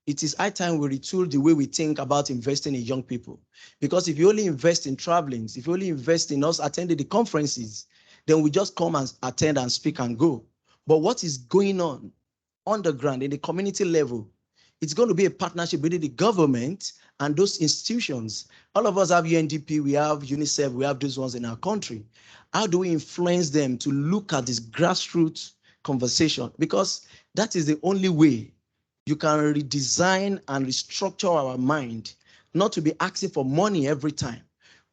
it is high time we retool the way we think about investing in young people. Because if you only invest in traveling, if you only invest in us attending the conferences, then we just come and attend and speak and go. But what is going on the ground in the community level? It's going to be a partnership between the government and those institutions. All of us have UNDP, we have UNICEF, we have those ones in our country. How do we influence them to look at this grassroots conversation? Because that is the only way you can redesign and restructure our mind, not to be asking for money every time.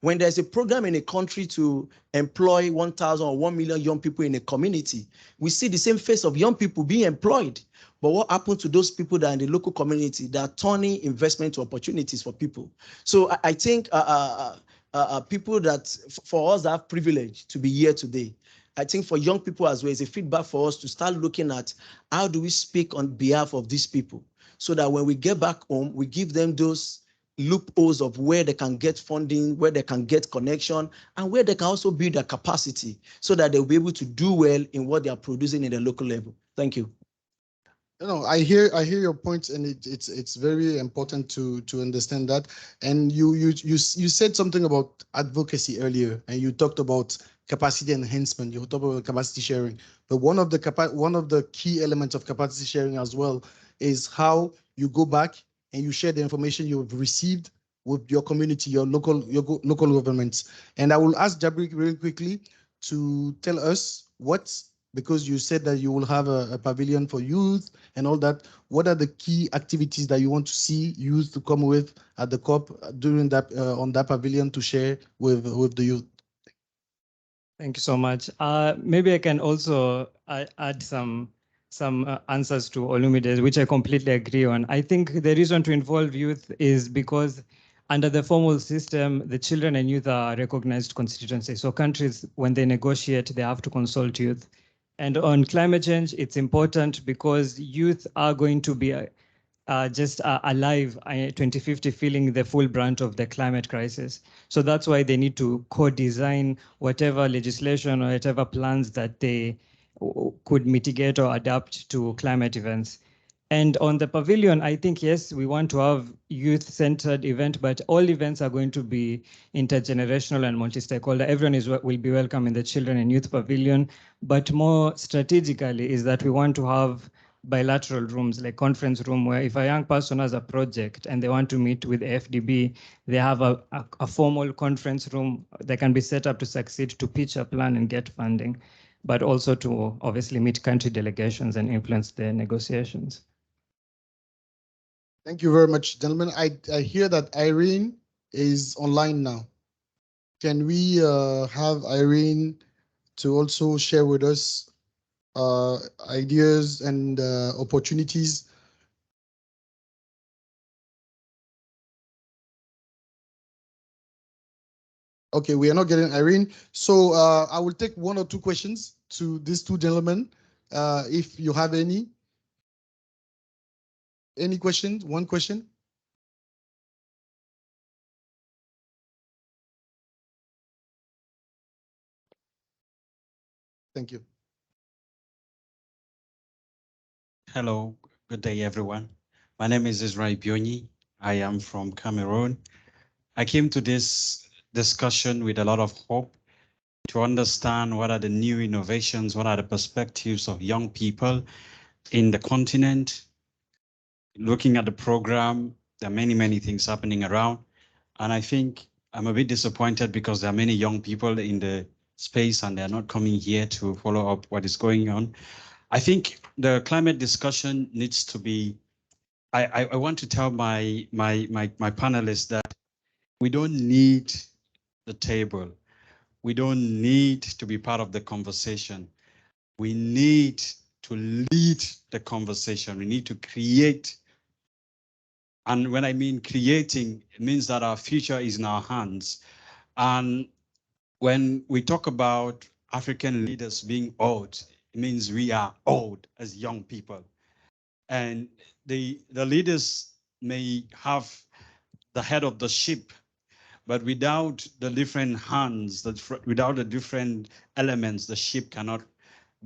When there's a program in a country to employ 1,000 or 1 million young people in a community, we see the same face of young people being employed. But what happened to those people that are in the local community that are turning investment to opportunities for people? So I think people that, for us that have privilege to be here today, I think for young people as well, it's a feedback for us to start looking at how do we speak on behalf of these people so that when we get back home, we give them those loopholes of where they can get funding, where they can get connection, and where they can also build their capacity so that they'll be able to do well in what they are producing in the local level. Thank you. I hear your points, and it's very important to understand that. And you said something about advocacy earlier, and you talked about capacity enhancement. You talked about capacity sharing, but one of the key elements of capacity sharing as well is how you go back and you share the information you've received with your community, your local governments. And I will ask Jabri really quickly to tell us because you said that you will have a pavilion for youth and all that. What are the key activities that you want to see youth to come with at the COP during that on that pavilion to share with the youth? Thank you so much. Maybe I can also add some answers to Olumide's, which I completely agree on. I think the reason to involve youth is because under the formal system, the children and youth are recognized constituencies. So countries, when they negotiate, they have to consult youth. And on climate change, it's important because youth are going to be just alive 2050, feeling the full brunt of the climate crisis. So that's why they need to co-design whatever legislation or whatever plans that they could mitigate or adapt to climate events. And on the pavilion, I think, yes, we want to have youth-centered event, but all events are going to be intergenerational and multi-stakeholder. Everyone will be welcome in the Children and Youth Pavilion. But more strategically is that we want to have bilateral rooms, like conference room, where if a young person has a project and they want to meet with FDB, they have a formal conference room that can be set up to succeed, to pitch a plan and get funding, but also to obviously meet country delegations and influence their negotiations. Thank you very much, gentlemen. I hear that Irene is online now. Can we have Irene to also share with us ideas and opportunities? Okay, we are not getting Irene. So I will take one or two questions to these two gentlemen, if you have any. Any questions? One question? Thank you. Hello, good day, everyone. My name is Israel Bioni. I am from Cameroon. I came to this discussion with a lot of hope to understand what are the new innovations, what are the perspectives of young people in the continent. Looking at the program, there are many, many things happening around. And I think I'm a bit disappointed because there are many young people in the space and they're not coming here to follow up what is going on. I think the climate discussion needs to be, I want to tell my panelists that we don't need the table. We don't need to be part of the conversation. We need to lead the conversation. We need to create. And when I mean creating, it means that our future is in our hands. And when we talk about African leaders being old, it means we are old as young people. And the leaders may have the head of the ship, but without the different hands, without the different elements, the ship cannot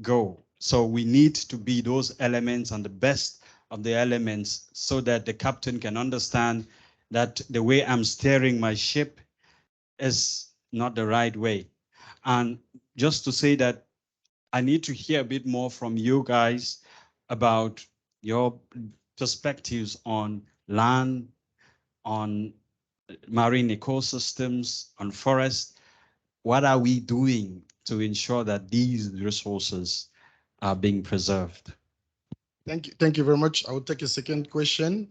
go. So we need to be those elements, and the best of the elements so that the captain can understand that the way I'm steering my ship is not the right way. And just to say that I need to hear a bit more from you guys about your perspectives on land, on marine ecosystems, on forests. What are we doing to ensure that these resources are being preserved? Thank you very much. I will take a second question.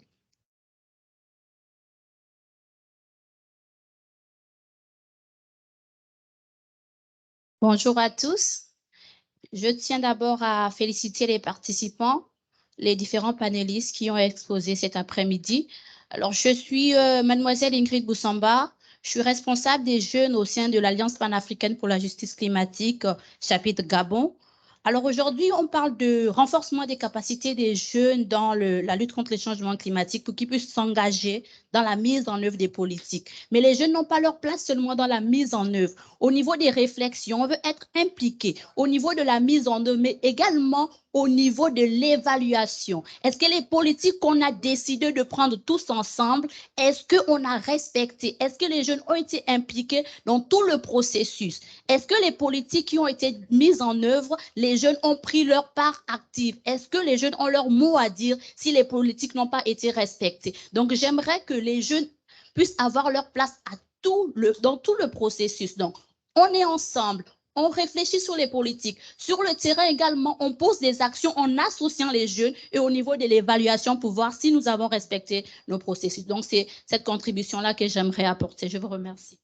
Bonjour à tous. Je tiens d'abord à féliciter les participants, les différents panélistes qui ont exposé cet après-midi. Alors, je suis mademoiselle Ingrid Boussamba. Je suis responsable des jeunes au sein de l'Alliance panafricaine pour la justice climatique, chapitre Gabon. Alors aujourd'hui, on parle de renforcement des capacités des jeunes dans la lutte contre les changements climatiques pour qu'ils puissent s'engager dans la mise en œuvre des politiques. Mais les jeunes n'ont pas leur place seulement dans la mise en œuvre. Au niveau des réflexions, on veut être impliqué au niveau de la mise en œuvre, mais également au niveau de l'évaluation. Est-ce que les politiques qu'on a décidé de prendre tous ensemble, est-ce qu'on a respecté? Est-ce que les jeunes ont été impliqués dans tout le processus? Est-ce que les politiques qui ont été mises en œuvre, les jeunes ont pris leur part active? Est-ce que les jeunes ont leur mot à dire si les politiques n'ont pas été respectées? Donc, j'aimerais que les jeunes puissent avoir leur place dans tout le processus. Donc, on est ensemble, on réfléchit sur les politiques. Sur le terrain également, on pose des actions en associant les jeunes et au niveau de l'évaluation pour voir si nous avons respecté nos processus. Donc, c'est cette contribution-là que j'aimerais apporter. Je vous remercie.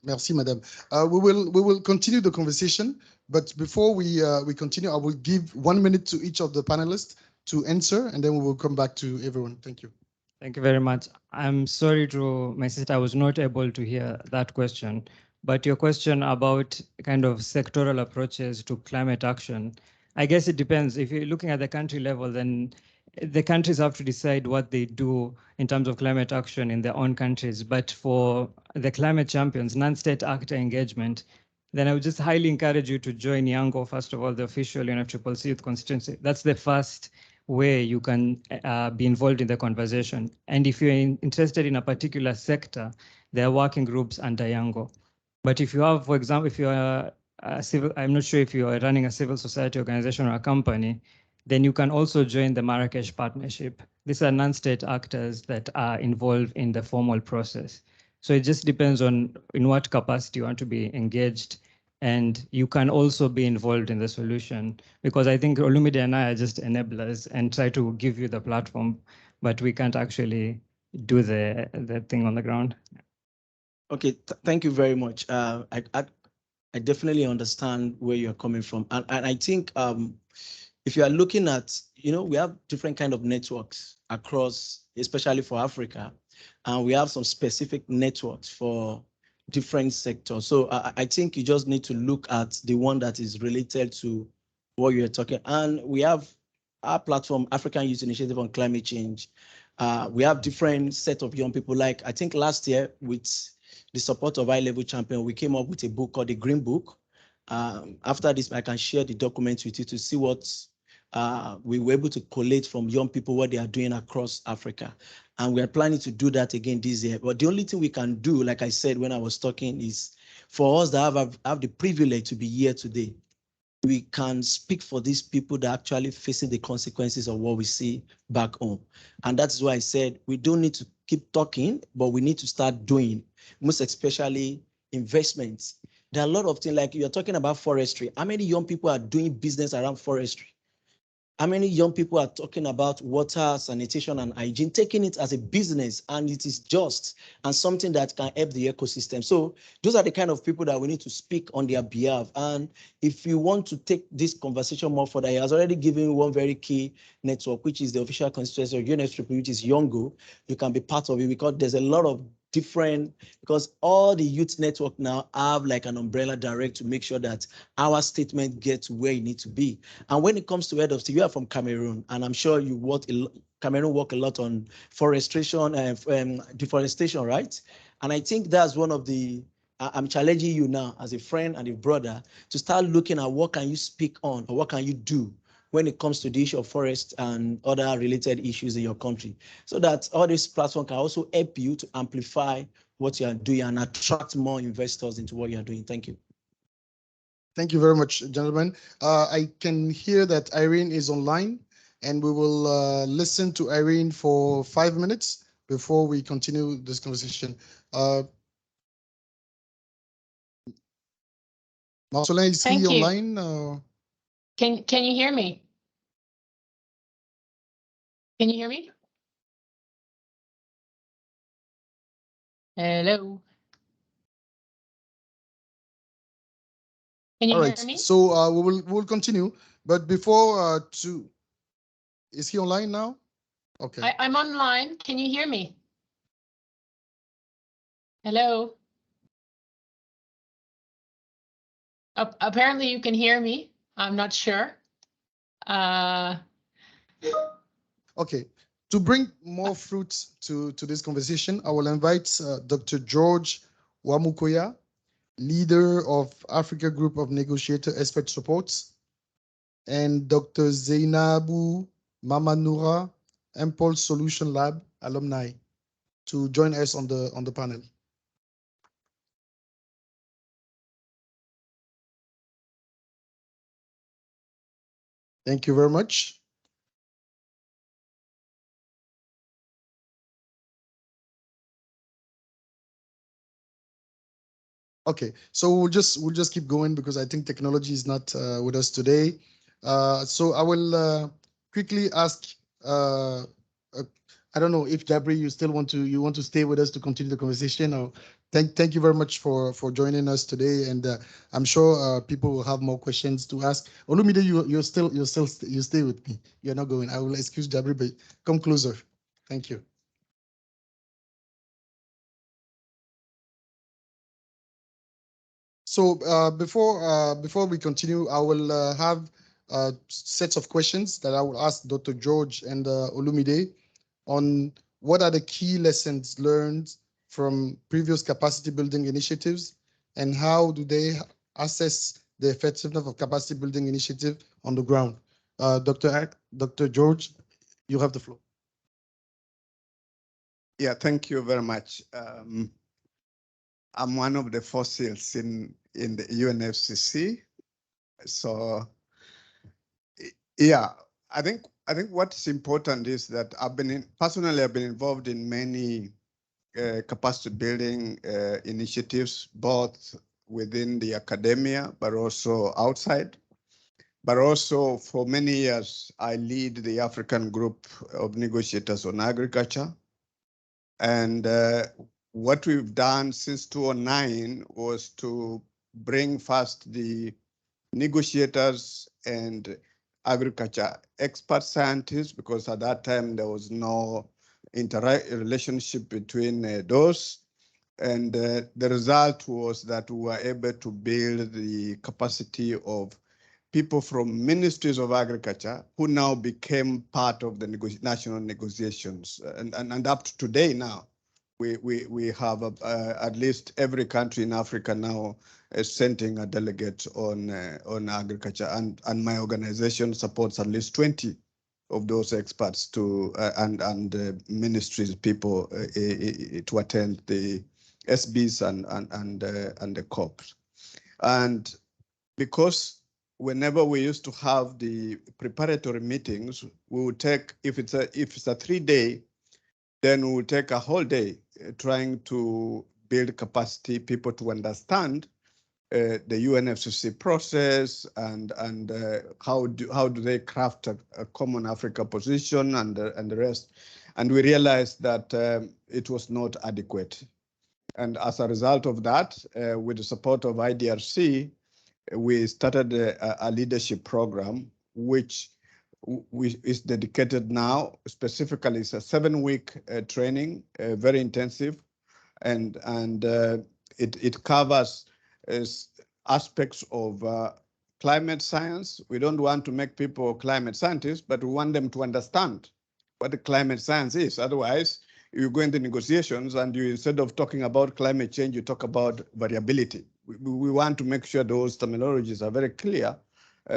Merci, Madame. We will continue the conversation, but before we continue, I will give 1 minute to each of the panelists to answer, and then we will come back to everyone. Thank you. Thank you very much. I'm sorry to my sister, I was not able to hear that question. But your question about kind of sectoral approaches to climate action, I guess it depends. If you're looking at the country level, then the countries have to decide what they do in terms of climate action in their own countries. But for the climate champions, non-state actor engagement, then I would just highly encourage you to join Yango, first of all, the official UNFCCC Youth Constituency. That's the first way you can be involved in the conversation. And if you're interested in a particular sector, there are working groups under Yango. But if you have, for example, if you are a civil, I'm not sure if you are running a civil society organization or a company, then you can also join the Marrakesh Partnership. These are non-state actors that are involved in the formal process. So it just depends on in what capacity you want to be engaged, and you can also be involved in the solution, because I think Olumide and I are just enablers and try to give you the platform, but we can't actually do the thing on the ground. Okay, thank you very much. I definitely understand where you're coming from. And I think if you are looking at, we have different kind of networks across, especially for Africa, and we have some specific networks for different sectors. So I think you just need to look at the one that is related to what you're talking. And we have our platform, African Youth Initiative on Climate Change. We have different set of young people. Like I think last year with the support of High Level Champion, we came up with a book called the Green Book. After this, I can share the documents with you to see what we were able to collate from young people, what they are doing across Africa. And we are planning to do that again this year. But the only thing we can do, like I said when I was talking, is for us that have the privilege to be here today. We can speak for these people that are actually facing the consequences of what we see back home. And that's why I said we don't need to keep talking, but we need to start doing, most especially investments. There are a lot of things, like you're talking about forestry. How many young people are doing business around forestry? How many young people are talking about water, sanitation, and hygiene, taking it as a business, and it is just and something that can help the ecosystem? So those are the kind of people that we need to speak on their behalf. And if you want to take this conversation more further, he has already given one very key network, which is the official constituency of UNFCCC, which is Yongo. You can be part of it because there's a lot of different, because all the youth network now have like an umbrella direct to make sure that our statement gets where it needs to be. And when it comes to head of state, you are from Cameroon, and I'm sure you Cameroon work a lot on forestation and deforestation, right? And I think that's one of the, I'm challenging you now as a friend and a brother to start looking at what can you speak on or what can you do when it comes to the issue of forest and other related issues in your country, so that all these platforms can also help you to amplify what you are doing and attract more investors into what you are doing. Thank you. Thank you very much, gentlemen. I can hear that Irene is online, and we will listen to Irene for 5 minutes before we continue this conversation. Marcelin, is he online? Can you hear me? Can you hear me? Hello. Can you All hear right. me? So we'll continue, but before is he online now? Okay. I'm online. Can you hear me? Hello. Apparently you can hear me. I'm not sure. Okay. To bring more fruit to this conversation, I will invite Dr. George Wamukoya, leader of Africa Group of Negotiator Expert Supports, and Dr. Zainabu Mamanura, Impulse Solution Lab alumni, to join us on the panel. Thank you very much. Okay, so we'll just keep going because I think technology is not with us today. So I will quickly ask. I don't know if Jabri, you want to stay with us to continue the conversation, or thank you very much for joining us today, and I'm sure people will have more questions to ask. Olumide, you stay with me. You're not going. I will excuse Jabri, but come closer. Thank you. So before we continue, I will have sets of questions that I will ask Dr. George and Olumide on what are the key lessons learned from previous capacity building initiatives, and how do they assess the effectiveness of capacity building initiative on the ground. Dr. George, you have the floor. Yeah, thank you very much. I'm one of the fossils in the UNFCCC. So yeah, I think what's important is that personally I've been involved in many capacity building initiatives, both within the academia, but also outside. But also for many years, I lead the African Group of Negotiators on Agriculture. And what we've done since 2009 was to bring first the negotiators and agriculture expert scientists, because at that time there was no relationship between those. And the result was that we were able to build the capacity of people from ministries of agriculture who now became part of the national negotiations. And up to today now, we have at least every country in Africa now sending a delegate on agriculture, and my organization supports at least 20 of those experts to and ministries people to attend the SBs and the COPs. And because whenever we used to have the preparatory meetings, we would take, if it's a 3-day, then we would take a whole day trying to build capacity, people to understand the UNFCCC process and how do they craft a common Africa position and the rest. And we realized that it was not adequate. And as a result of that, with the support of IDRC, we started a leadership program, which is dedicated now, specifically it's a 7-week training, very intensive, and it covers aspects of climate science. We don't want to make people climate scientists, but we want them to understand what the climate science is. Otherwise, you go into negotiations and you, instead of talking about climate change, you talk about variability. We want to make sure those terminologies are very clear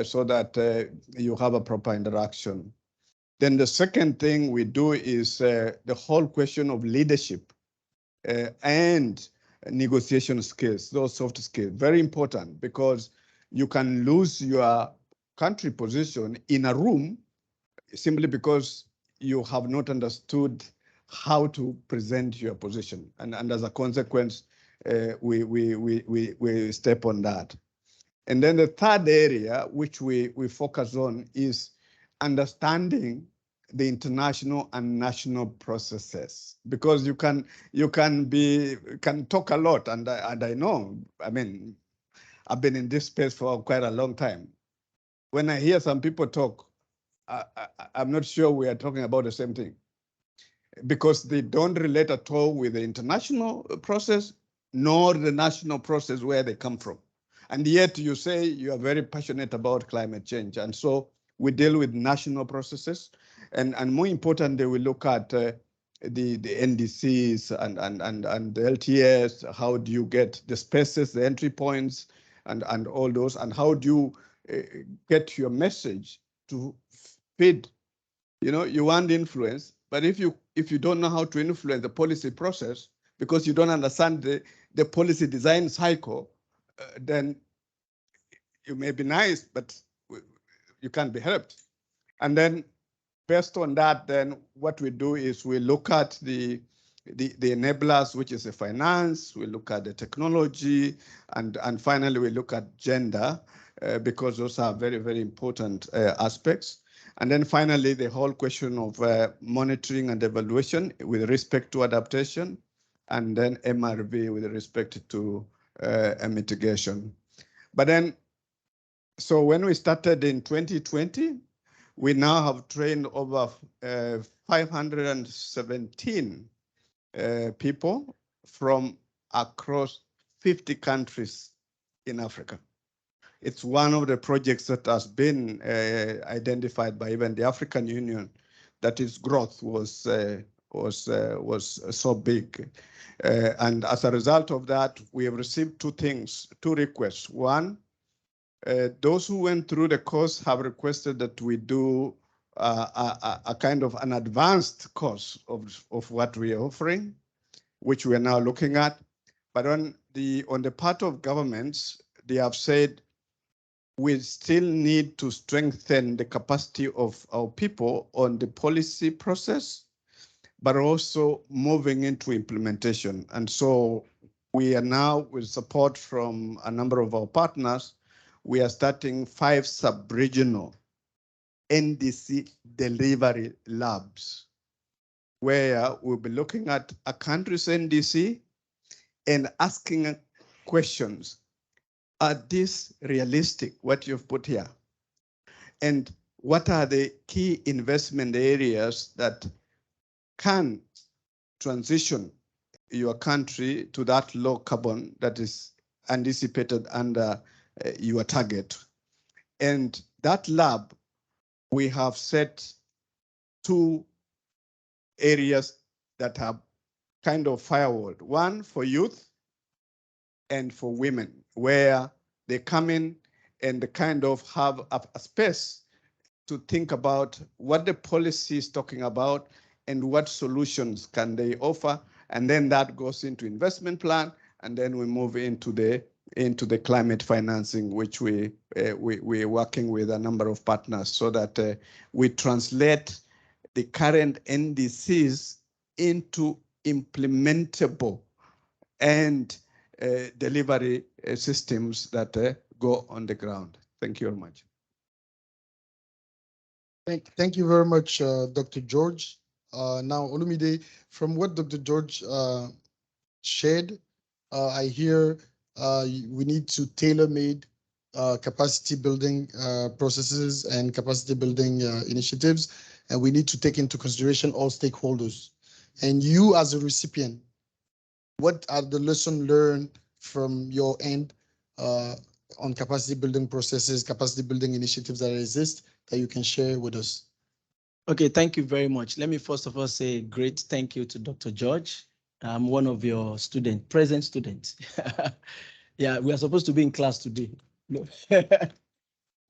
so that you have a proper interaction. Then the second thing we do is the whole question of leadership and negotiation skills, those soft skills, very important, because you can lose your country position in a room simply because you have not understood how to present your position. And as a consequence, we step on that. And then the third area which we focus on is understanding the international and national processes, because you can talk a lot, and I know, I mean, I've been in this space for quite a long time. When I hear some people talk, I'm not sure we are talking about the same thing, because they don't relate at all with the international process nor the national process where they come from. And yet you say you are very passionate about climate change. And so we deal with national processes. And more importantly, we look at the NDCs and the LTS. How do you get the spaces, the entry points, and all those? And how do you get your message to feed? You know, you want influence, but if you don't know how to influence the policy process because you don't understand the policy design cycle, then you may be nice, but you can't be helped. And then based on that, then what we do is we look at the enablers, which is the finance, we look at the technology, and finally we look at gender, because those are very, very important aspects. And then finally, the whole question of monitoring and evaluation with respect to adaptation, and then MRV with respect to mitigation. But then, so when we started in 2020, we now have trained over 517 people from across 50 countries in Africa. It's one of the projects that has been identified by even the African Union that its growth was so big. And as a result of that, we have received two requests. One, those who went through the course have requested that we do a kind of an advanced course of what we are offering, which we are now looking at. But on the part of governments, they have said we still need to strengthen the capacity of our people on the policy process, but also moving into implementation. And so we are now, with support from a number of our partners, we are starting 5 sub-regional NDC delivery labs, where we'll be looking at a country's NDC and asking questions. Are these realistic, what you've put here? And what are the key investment areas that can transition your country to that low carbon that is anticipated under your target? And that lab, we have set 2 areas that have kind of firewall. One for youth and for women, where they come in and they kind of have a space to think about what the policy is talking about and what solutions can they offer. And then that goes into investment plan, and then we move into the climate financing, which we're working with a number of partners so that we translate the current NDCs into implementable and delivery systems that go on the ground. Thank you very much. Thank you very much, Dr. George. Now, Olumide, from what Dr. George shared, I hear we need to tailor-made capacity building processes and capacity building initiatives, and we need to take into consideration all stakeholders. And you as a recipient, what are the lessons learned from your end on capacity building processes, capacity building initiatives that exist that you can share with us? Okay, thank you very much. Let me first of all say a great thank you to Dr. George. I'm one of your present students. Yeah, we are supposed to be in class today. No.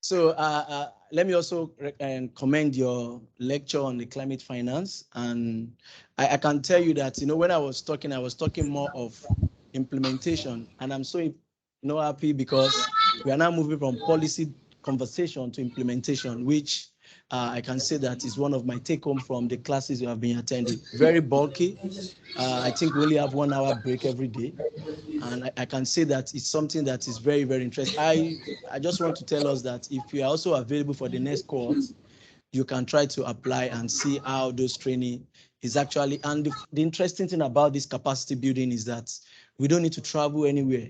So let me also commend your lecture on the climate finance. And I can tell you that, when I was talking more of implementation. And I'm so happy because we are now moving from policy conversation to implementation, which I can say that is one of my take home from the classes you have been attending. Very bulky. I think we only have 1 hour break every day. And I can say that it's something that is very, very interesting. I just want to tell us that if you are also available for the next cohort, you can try to apply and see how those training is actually. And the interesting thing about this capacity building is that we don't need to travel anywhere.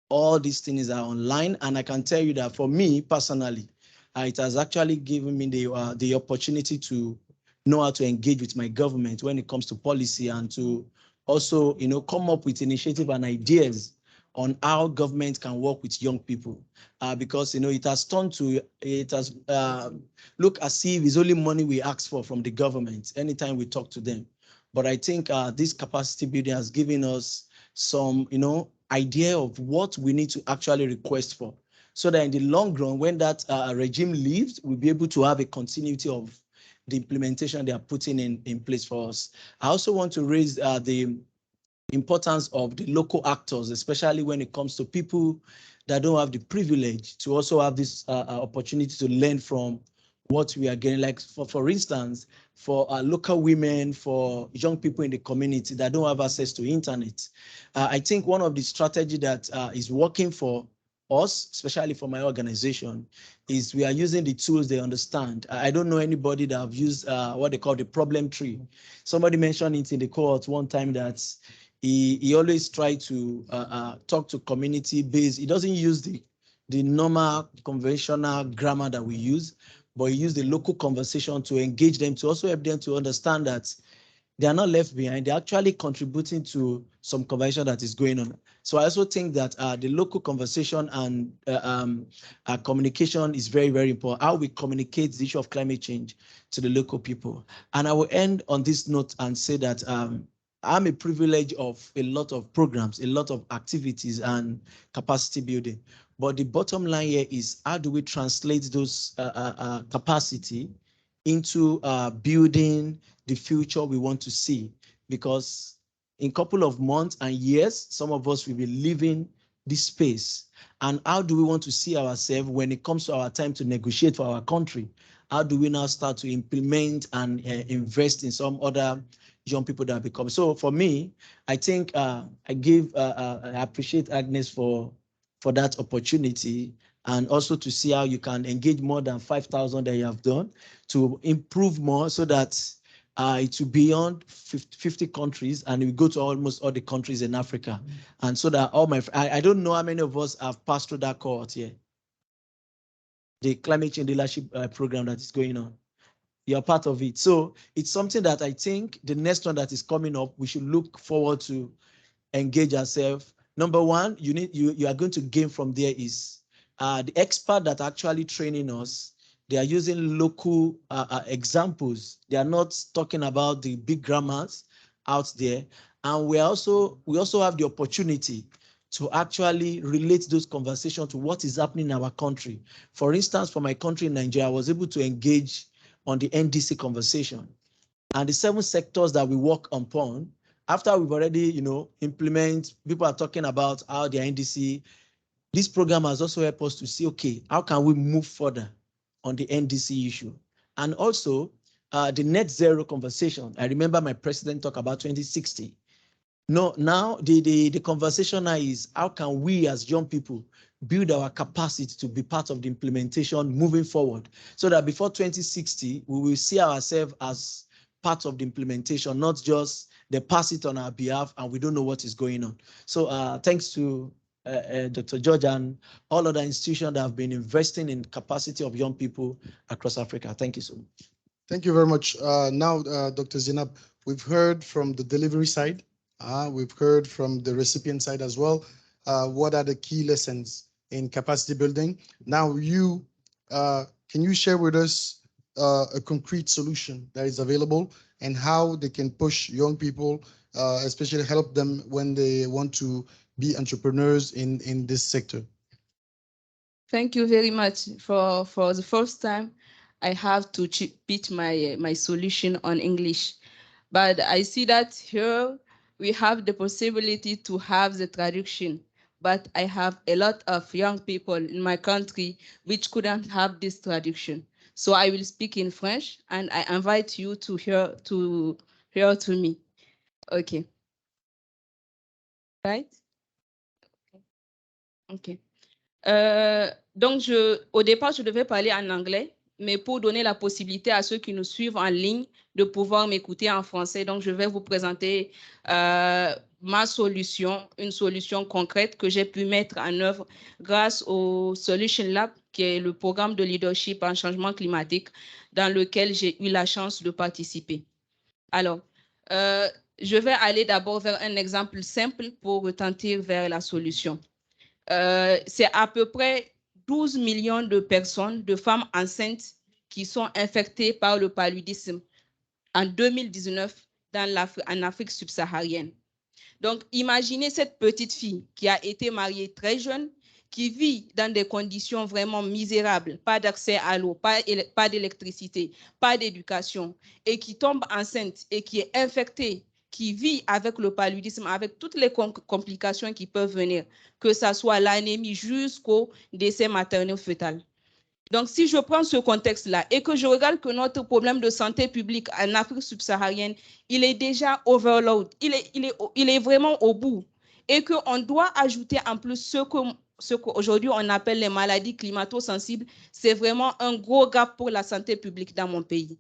All these things are online. And I can tell you that for me personally, it has actually given me the opportunity to know how to engage with my government when it comes to policy, and to also, come up with initiative and ideas on how government can work with young people. Because, it has look as if it's only money we ask for from the government anytime we talk to them. But I think this capacity building has given us some, idea of what we need to actually request for, so that in the long run, when that regime leaves, we'll be able to have a continuity of the implementation they are putting in place for us. I also want to raise the importance of the local actors, especially when it comes to people that don't have the privilege to also have this opportunity to learn from what we are getting. Like for instance, for local women, for young people in the community that don't have access to internet. I think one of the strategy that is working for us, especially for my organization, is we are using the tools they understand. I don't know anybody that have used what they call the problem tree. Somebody mentioned it in the cohort one time that he always try to talk to community based. He doesn't use the normal conventional grammar that we use, but he used the local conversation to engage them, to also help them to understand that they are not left behind. They're actually contributing to some conversation that is going on. So I also think that the local conversation and communication is very, very important. How we communicate the issue of climate change to the local people. And I will end on this note and say that I'm a privilege of a lot of programs, a lot of activities and capacity building. But the bottom line here is, how do we translate those capacity into building the future we want to see? Because in a couple of months and years, some of us will be leaving this space. And how do we want to see ourselves when it comes to our time to negotiate for our country? How do we now start to implement and invest in some other young people that become? So for me, I think I appreciate Agnes for that opportunity, and also to see how you can engage more than 5,000 that you have done to improve more, so that it will be beyond 50 countries, and we go to almost all the countries in Africa. And so that I don't know how many of us have passed through that cohort here, the climate change leadership program that is going on. You're part of it. So it's something that I think the next one that is coming up, we should look forward to engage ourselves. Number one, you are going to gain from there is the expert that are actually training us. They are using local examples. They are not talking about the big grammars out there. And we also have the opportunity to actually relate those conversations to what is happening in our country. For instance, for my country in Nigeria, I was able to engage on the NDC conversation and the 7 sectors that we work upon. After we've already, implement, people are talking about how the NDC, this program has also helped us to see, okay, how can we move further on the NDC issue? And also the net zero conversation. I remember my president talked about 2060. No, now the conversation now is, how can we as young people build our capacity to be part of the implementation moving forward, so that before 2060, we will see ourselves as part of the implementation, not just they pass it on our behalf and we don't know what is going on. So thanks to Dr. George and all other institutions that have been investing in capacity of young people across Africa. Thank you so much. Thank you very much. Now, Dr. Zinab, we've heard from the delivery side. We've heard from the recipient side as well. What are the key lessons in capacity building? Now, can you share with us a concrete solution that is available, and how they can push young people, especially help them when they want to be entrepreneurs in this sector? Thank you very much. For the first time, I have to pitch my solution on English. But I see that here we have the possibility to have the traduction. But I have a lot of young people in my country which couldn't have this traduction. So I will speak in French, and I invite you to hear to me. Okay. Right? Okay. Donc, au départ, je devais parler en anglais, mais pour donner la possibilité à ceux qui nous suivent en ligne de pouvoir m'écouter en français, donc je vais vous présenter ma solution, une solution concrète que j'ai pu mettre en œuvre grâce au Solution Lab, qui est le programme de leadership en changement climatique dans lequel j'ai eu la chance de participer. Alors, je vais aller d'abord vers un exemple simple pour retentir vers la solution. C'est à peu près 12 millions de personnes, de femmes enceintes qui sont infectées par le paludisme en 2019 en Afrique subsaharienne. Donc, imaginez cette petite fille qui a été mariée très jeune, qui vit dans des conditions vraiment misérables, pas d'accès à l'eau, pas d'électricité, pas d'éducation, et qui tombe enceinte et qui est infectée, qui vit avec le paludisme, avec toutes les complications qui peuvent venir, que ce soit l'anémie jusqu'au décès maternel-fœtal. Donc, si je prends ce contexte-là et que je regarde que notre problème de santé publique en Afrique subsaharienne, il est déjà overload, il est vraiment au bout, et qu'on doit ajouter en plus ce qu'aujourd'hui on appelle les maladies climato-sensibles, c'est vraiment un gros gap pour la santé publique dans mon pays.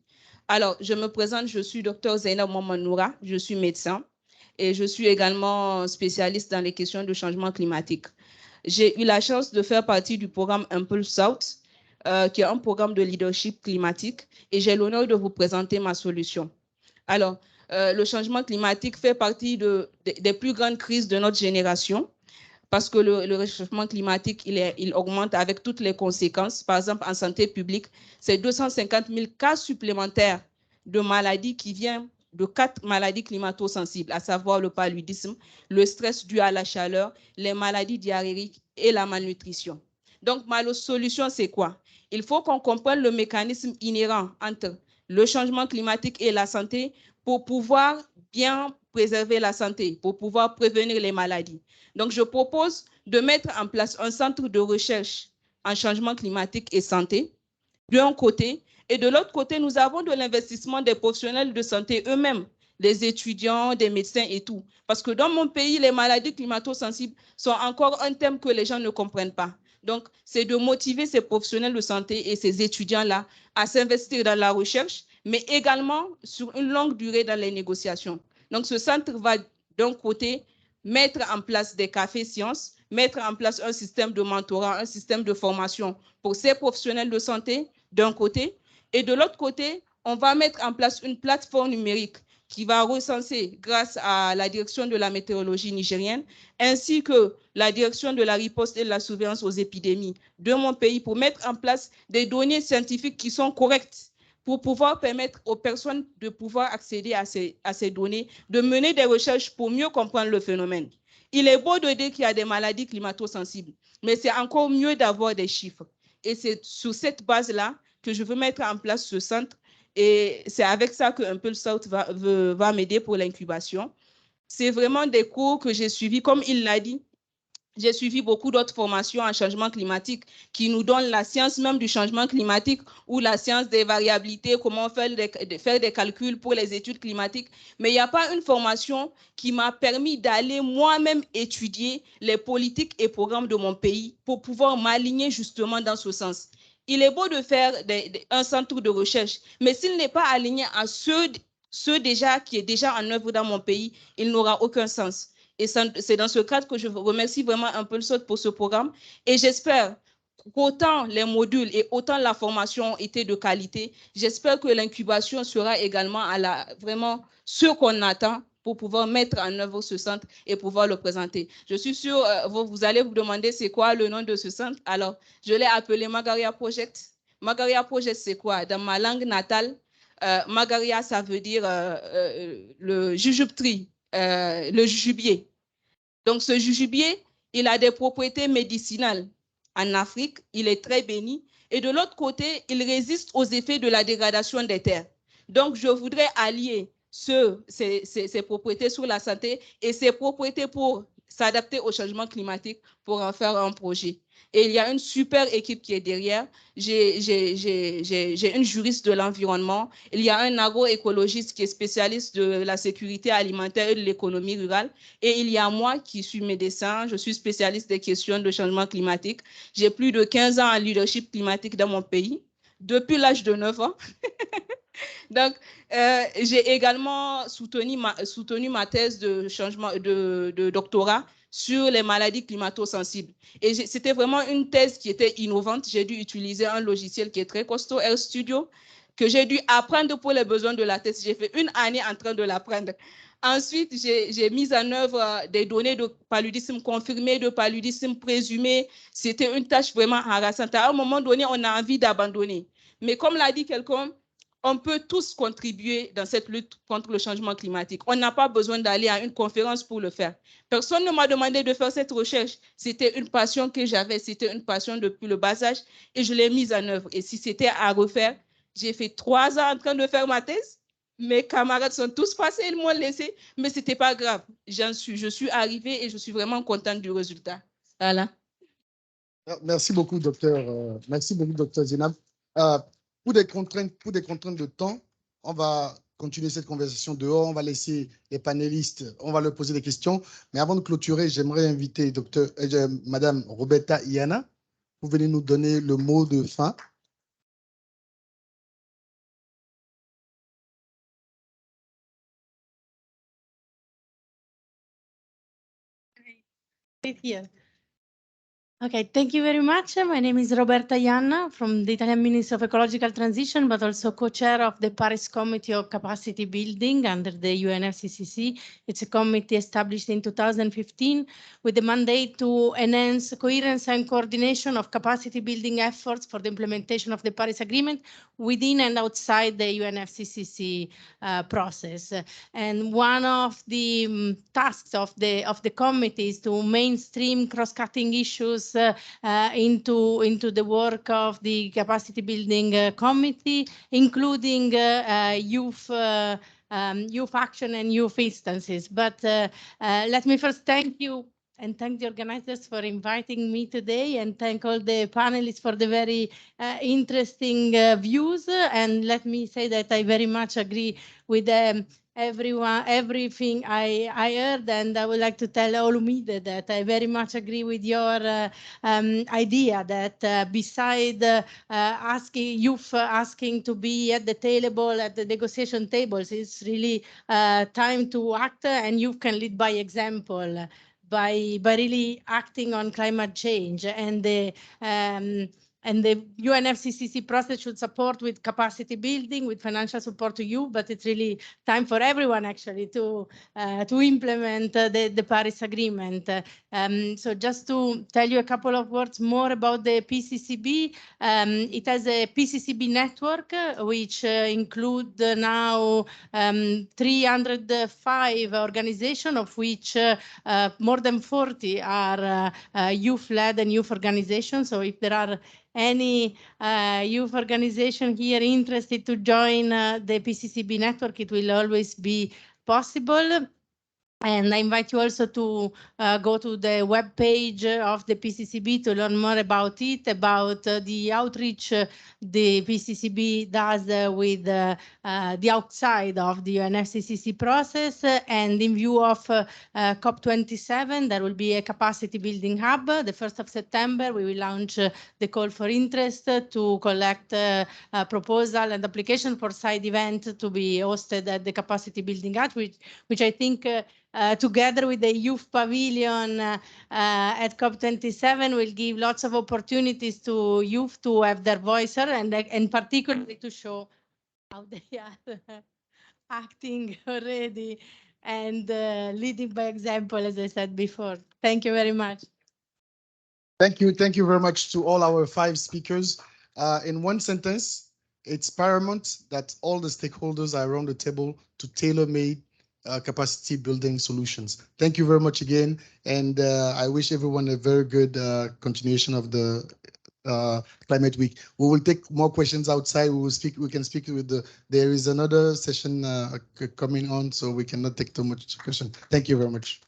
Alors, je me présente, je suis Dr Zainab Mamanoura, je suis médecin et je suis également spécialiste dans les questions de changement climatique. J'ai eu la chance de faire partie du programme Impulse South, qui est un programme de leadership climatique, et j'ai l'honneur de vous présenter ma solution. Alors, le changement climatique fait partie des plus grandes crises de notre génération, parce que le réchauffement climatique, il augmente avec toutes les conséquences. Par exemple, en santé publique, c'est 250 000 cas supplémentaires de maladies qui viennent de 4 maladies climato-sensibles, à savoir le paludisme, le stress dû à la chaleur, les maladies diarrhéiques et la malnutrition. Donc, ma solution, c'est quoi? Il faut qu'on comprenne le mécanisme inhérent entre le changement climatique et la santé pour pouvoir bien préserver la santé, pour pouvoir prévenir les maladies. Donc, je propose de mettre en place un centre de recherche en changement climatique et santé, d'un côté, et de l'autre côté, nous avons de l'investissement des professionnels de santé eux-mêmes, des étudiants, des médecins et tout. Parce que dans mon pays, les maladies climato-sensibles sont encore un thème que les gens ne comprennent pas. Donc, c'est de motiver ces professionnels de santé et ces étudiants-là à s'investir dans la recherche, mais également sur une longue durée dans les négociations. Donc, ce centre va, d'un côté, mettre en place des cafés sciences, mettre en place un système de mentorat, un système de formation pour ces professionnels de santé, d'un côté, et de l'autre côté, on va mettre en place une plateforme numérique qui va recenser, grâce à la direction de la météorologie nigérienne, ainsi que la direction de la riposte et de la surveillance aux épidémies de mon pays, pour mettre en place des données scientifiques qui sont correctes, pour pouvoir permettre aux personnes de pouvoir accéder à ces données, de mener des recherches pour mieux comprendre le phénomène. Il est beau de dire qu'il y a des maladies climato-sensibles, mais c'est encore mieux d'avoir des chiffres. Et c'est sur cette base-là que je veux mettre en place ce centre. Et c'est avec ça que Impulse South va m'aider pour l'incubation. C'est vraiment des cours que j'ai suivis, comme il l'a dit. J'ai suivi beaucoup d'autres formations en changement climatique qui nous donnent la science même du changement climatique ou la science des variabilités, comment faire des calculs pour les études climatiques. Mais il n'y a pas une formation qui m'a permis d'aller moi-même étudier les politiques et programmes de mon pays pour pouvoir m'aligner justement dans ce sens. Il est beau de faire un centre de recherche, mais s'il n'est pas aligné à ceux qui est déjà en œuvre dans mon pays, il n'aura aucun sens. Et c'est dans ce cadre que je vous remercie vraiment Impulse South pour ce programme. Et j'espère qu'autant les modules et autant la formation ont été de qualité, j'espère que l'incubation sera également vraiment ce qu'on attend pour pouvoir mettre en œuvre ce centre et pouvoir le présenter. Je suis sûre, vous allez vous demander c'est quoi le nom de ce centre. Alors, je l'ai appelé Magaria Project. Magaria Project, c'est quoi? Dans ma langue natale, Magaria, ça veut dire le jujubetrie. Le jujubier. Donc, ce jujubier, il a des propriétés médicinales. en Afrique, il est très béni. Et de l'autre côté, il résiste aux effets de la dégradation des terres. Donc, je voudrais allier ces propriétés sur la santé et ces propriétés pour s'adapter au changement climatique pour en faire un projet. Et il y a une super équipe qui est derrière. J'ai une juriste de l'environnement. Il y a un agroécologiste qui est spécialiste de la sécurité alimentaire et de l'économie rurale. Et il y a moi qui suis médecin. Je suis spécialiste des questions de changement climatique. J'ai plus de 15 ans en leadership climatique dans mon pays, depuis l'âge de 9 ans. Donc, j'ai également soutenu ma thèse de de doctorat sur les maladies climato-sensibles. Et c'était vraiment une thèse qui était innovante. J'ai dû utiliser un logiciel qui est très costaud, RStudio, que j'ai dû apprendre pour les besoins de la thèse. J'ai fait une année en train de l'apprendre. Ensuite, j'ai mis en œuvre des données de paludisme confirmé, de paludisme présumé. C'était une tâche vraiment harassante. À un moment donné, on a envie d'abandonner. Mais comme l'a dit quelqu'un, on peut tous contribuer dans cette lutte contre le changement climatique. On n'a pas besoin d'aller à une conférence pour le faire. Personne ne m'a demandé de faire cette recherche. C'était une passion que j'avais, c'était une passion depuis le bas âge et je l'ai mise en œuvre. Et si c'était à refaire, j'ai fait 3 ans en train de faire ma thèse. Mes camarades sont tous passés, ils m'ont laissé, mais ce n'était pas grave. Je suis arrivée et je suis vraiment contente du résultat. Voilà. Merci beaucoup, docteur. Merci beaucoup, docteur Zinab. Pour des contraintes de temps, on va continuer cette conversation dehors. On va laisser les panélistes, on va leur poser des questions. Mais avant de clôturer, j'aimerais inviter Madame Roberta Iana. Vous venez nous donner le mot de fin. Right here. Okay, thank you very much. My name is Roberta Ianna from the Italian Ministry of Ecological Transition, but also co-chair of the Paris Committee of Capacity Building under the UNFCCC. It's a committee established in 2015 with the mandate to enhance coherence and coordination of capacity building efforts for the implementation of the Paris Agreement within and outside the UNFCCC process. And one of the tasks of the committee is to mainstream cross-cutting issues into the work of the capacity building committee, including youth action and youth instances. But let me first thank you and thank the organizers for inviting me today, and thank all the panelists for the very interesting views. And let me say that I very much agree with everything I heard, and I would like to tell Olumide that I very much agree with your idea that beside asking to be at the table, at the negotiation tables, it's really time to act, and youth can lead by example. By really acting on climate change, and the UNFCCC process should support with capacity building, with financial support to you, but it's really time for everyone actually to implement the Paris Agreement. So just to tell you a couple of words more about the PCCB, it has a PCCB network which include now 305 organizations, of which more than 40 are youth-led and youth organizations. So if there are any youth organization here interested to join the PCCB network, it will always be possible. And I invite you also to go to the web page of the PCCB to learn more about it, about the outreach the PCCB does with the outside of the UNFCCC process. And in view of COP27, there will be a capacity building hub. The 1st of September, we will launch the call for interest to collect proposal and application for side event to be hosted at the capacity building hub, which I think together with the youth pavilion at COP27 will give lots of opportunities to youth to have their voice and particularly to show how they are acting already and leading by example, as I said before. Thank you very much. Thank you. Thank you very much to all our 5 speakers. In one sentence, it's paramount that all the stakeholders are around the table to tailor-make capacity building solutions. Thank you very much again, and I wish everyone a very good continuation of the Climate Week. We will take more questions outside. We will speak. We can speak with the. There is another session coming on, so we cannot take too much question. Thank you very much.